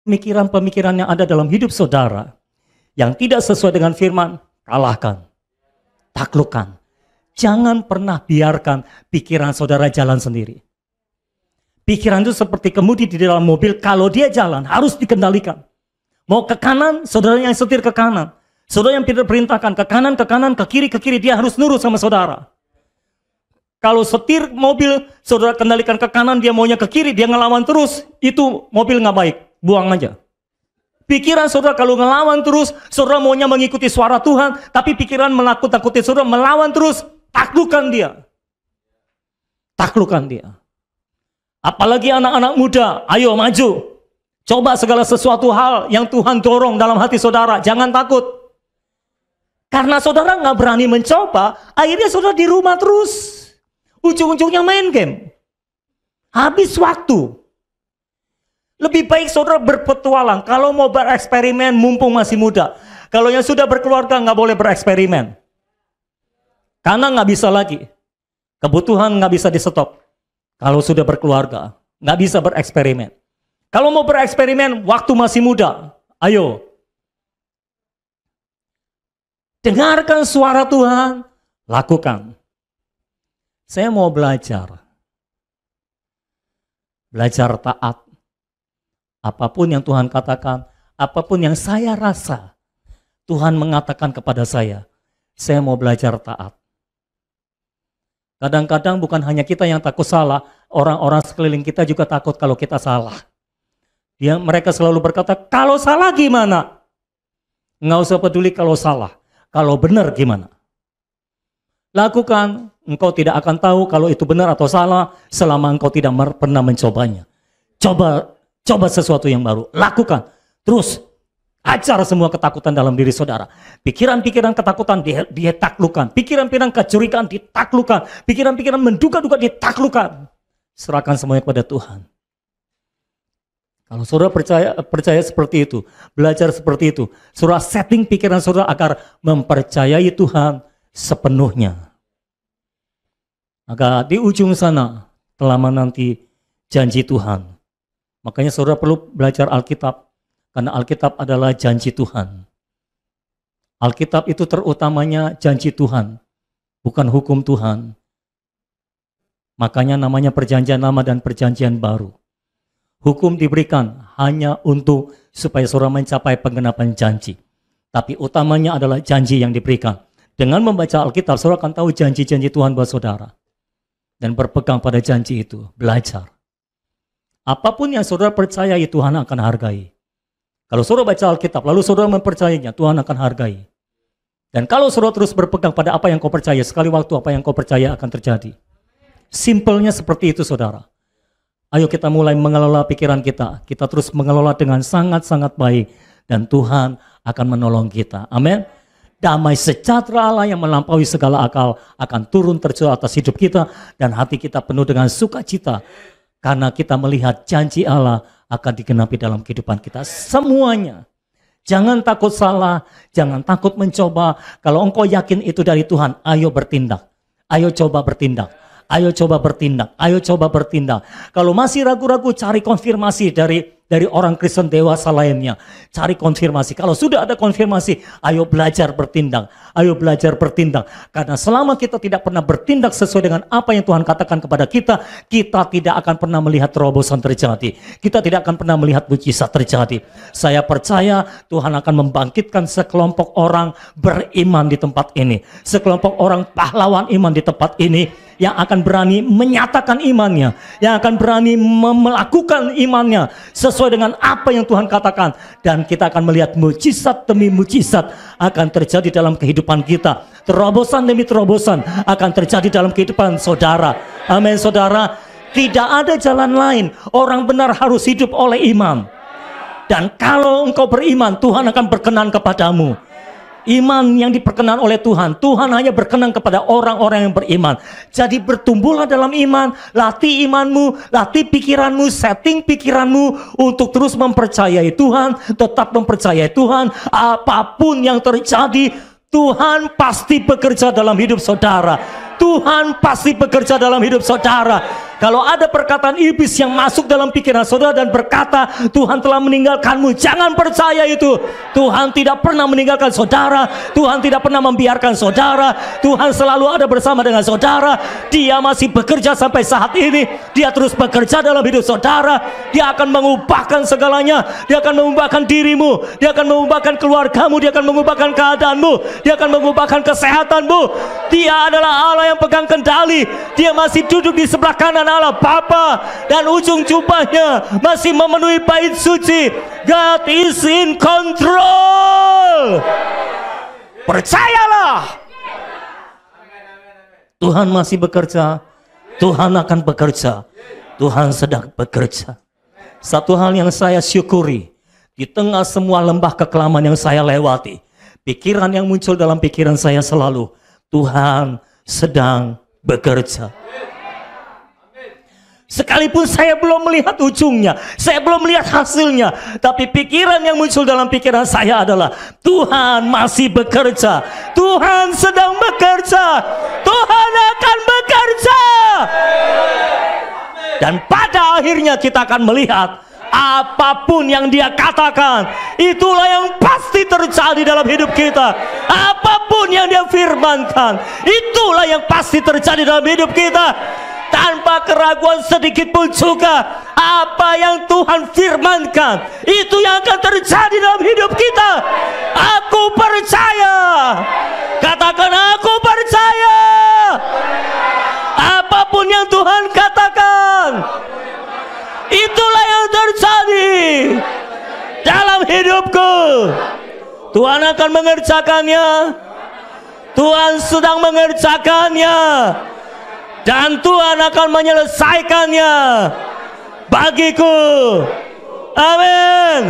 pemikiran-pemikiran yang ada dalam hidup saudara yang tidak sesuai dengan firman, kalahkan, taklukkan. Jangan pernah biarkan pikiran saudara jalan sendiri. Pikiran itu seperti kemudi di dalam mobil, kalau dia jalan harus dikendalikan. Mau ke kanan, saudara yang setir ke kanan. Saudara yang perintahkan ke kanan, ke kiri, dia harus nurut sama saudara. Kalau setir mobil, saudara kendalikan ke kanan, dia maunya ke kiri, dia ngelawan terus, itu mobil nggak baik, buang aja. Pikiran saudara kalau ngelawan terus, saudara maunya mengikuti suara Tuhan, tapi pikiran menakut-takuti saudara, melawan terus, taklukkan dia. Taklukkan dia. Apalagi anak-anak muda, ayo maju. Coba segala sesuatu hal yang Tuhan dorong dalam hati saudara, jangan takut. Karena saudara nggak berani mencoba, akhirnya saudara di rumah terus. Ujung-ujungnya main game. Habis waktu. Lebih baik saudara berpetualang. Kalau mau bereksperimen mumpung masih muda. Kalau yang sudah berkeluarga nggak boleh bereksperimen. Karena nggak bisa lagi. Kebutuhan nggak bisa di stop. Kalau sudah berkeluarga nggak bisa bereksperimen. Kalau mau bereksperimen waktu masih muda. Ayo. Dengarkan suara Tuhan. Lakukan. Saya mau belajar. Belajar taat. Apapun yang Tuhan katakan, apapun yang saya rasa, Tuhan mengatakan kepada saya mau belajar taat. Kadang-kadang bukan hanya kita yang takut salah, orang-orang sekeliling kita juga takut kalau kita salah. Mereka selalu berkata, kalau salah gimana? Nggak usah peduli kalau salah, kalau benar gimana? Lakukan, engkau tidak akan tahu kalau itu benar atau salah selama engkau tidak pernah mencobanya. Coba sesuatu yang baru, lakukan. Terus, ajar semua ketakutan dalam diri saudara. Pikiran-pikiran ketakutan dia taklukkan. Pikiran-pikiran kecurigaan ditaklukkan. Pikiran-pikiran menduga-duga ditaklukkan. Serahkan semuanya kepada Tuhan. Kalau saudara percaya seperti itu, belajar seperti itu, saudara setting pikiran saudara agar mempercayai Tuhan sepenuhnya. Maka di ujung sana telah menanti janji Tuhan. Makanya saudara perlu belajar Alkitab, karena Alkitab adalah janji Tuhan. Alkitab itu terutamanya janji Tuhan, bukan hukum Tuhan. Makanya namanya perjanjian lama dan perjanjian baru. Hukum diberikan hanya untuk supaya saudara mencapai penggenapan janji. Tapi utamanya adalah janji yang diberikan. Dengan membaca Alkitab, saudara akan tahu janji-janji Tuhan buat saudara. Dan berpegang pada janji itu, belajar. Apapun yang saudara percayai, Tuhan akan hargai. Kalau saudara baca Alkitab, lalu saudara mempercayainya, Tuhan akan hargai. Dan kalau saudara terus berpegang pada apa yang kau percaya, sekali waktu apa yang kau percaya akan terjadi. Simpelnya seperti itu saudara. Ayo kita mulai mengelola pikiran kita. Kita terus mengelola dengan sangat-sangat baik. Dan Tuhan akan menolong kita. Amin. Damai sejahtera Allah yang melampaui segala akal akan turun tercurah atas hidup kita. Dan hati kita penuh dengan sukacita. Karena kita melihat janji Allah akan digenapi dalam kehidupan kita semuanya. Jangan takut salah, jangan takut mencoba. Kalau engkau yakin itu dari Tuhan, ayo bertindak. Ayo coba bertindak. Ayo coba bertindak. Ayo coba bertindak. Kalau masih ragu-ragu, cari konfirmasi dari orang Kristen dewasa lainnya. Cari konfirmasi. Kalau sudah ada konfirmasi, ayo belajar bertindak. Ayo belajar bertindak. Karena selama kita tidak pernah bertindak sesuai dengan apa yang Tuhan katakan kepada kita, kita tidak akan pernah melihat terobosan terjadi. Kita tidak akan pernah melihat mujizat terjadi. Saya percaya Tuhan akan membangkitkan sekelompok orang beriman di tempat ini. Sekelompok orang pahlawan iman di tempat ini. Yang akan berani menyatakan imannya. Yang akan berani melakukan imannya. Sesuai dengan apa yang Tuhan katakan. Dan kita akan melihat mujizat demi mujizat akan terjadi dalam kehidupan kita. Terobosan demi terobosan akan terjadi dalam kehidupan saudara. Amin saudara. Tidak ada jalan lain. Orang benar harus hidup oleh iman. Dan kalau engkau beriman, Tuhan akan berkenan kepadamu. Iman yang diperkenan oleh Tuhan. Tuhan hanya berkenan kepada orang-orang yang beriman. Jadi bertumbuhlah dalam iman. Latih imanmu, latih pikiranmu, setting pikiranmu untuk terus mempercayai Tuhan. Tetap mempercayai Tuhan. Apapun yang terjadi, Tuhan pasti bekerja dalam hidup saudara. Tuhan pasti bekerja dalam hidup saudara. Kalau ada perkataan iblis yang masuk dalam pikiran saudara dan berkata Tuhan telah meninggalkanmu, jangan percaya itu. Tuhan tidak pernah meninggalkan saudara. Tuhan tidak pernah membiarkan saudara. Tuhan selalu ada bersama dengan saudara. Dia masih bekerja sampai saat ini. Dia terus bekerja dalam hidup saudara. Dia akan mengubahkan segalanya. Dia akan mengubahkan dirimu. Dia akan mengubahkan keluargamu. Dia akan mengubahkan keadaanmu. Dia akan mengubahkan kesehatanmu. Dia adalah Allah yang pegang kendali. Dia masih duduk di sebelah kanan Allah Bapa, dan ujung jubahnya masih memenuhi bait suci. God is in control. Percayalah, Tuhan masih bekerja. Tuhan akan bekerja. Tuhan sedang bekerja. Satu hal yang saya syukuri di tengah semua lembah kekelaman yang saya lewati, pikiran yang muncul dalam pikiran saya selalu, Tuhan sedang bekerja. Sekalipun saya belum melihat ujungnya, saya belum melihat hasilnya, tapi pikiran yang muncul dalam pikiran saya adalah Tuhan masih bekerja. Tuhan sedang bekerja. Tuhan akan bekerja. Dan pada akhirnya kita akan melihat apapun yang Dia katakan, itulah yang pasti terjadi dalam hidup kita. Apapun yang Dia firmankan, itulah yang pasti terjadi dalam hidup kita. Tanpa keraguan sedikit pun juga, apa yang Tuhan firmankan, itu yang akan terjadi dalam hidup kita. Aku percaya. Katakan, aku percaya. Apapun yang Tuhan katakan, itulah yang terjadi dalam hidupku. Tuhan akan mengerjakannya. Tuhan sedang mengerjakannya. Dan Tuhan akan menyelesaikannya bagiku. Amin.